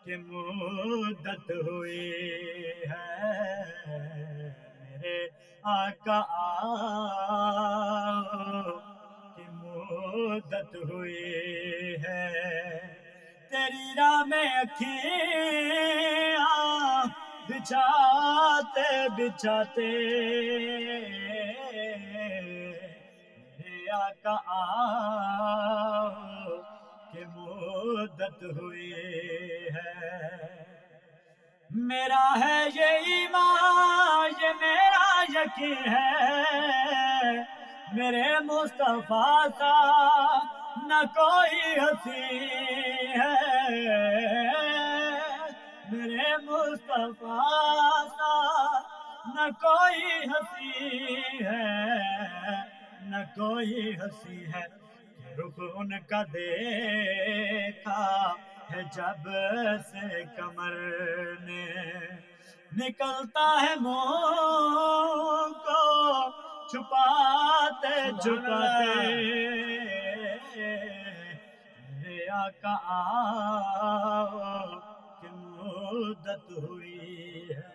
کہ مدت ہوئی ہے میرے آقا آؤ کہ مدت ہوئی ہے تیری راہ میں اکھیاں بچھاتے بچھاتے میرے آقا آؤ کہ مدت ہوئی ہے میرا ہے یہ ایمان یہ میرا یقین ہے میرے مصطفیٰ سا نہ کوئی ہنسی ہے میرے مصطفیٰ سا نہ کوئی ہنسی ہے نہ کوئی ہنسی ہے کہ رخ ان کا دیکھا ہے جب سے کمر نے نکلتا ہے منہ کو چھپاتے چھپاتے میرے آقا آؤ کہ مدت ہوئی ہے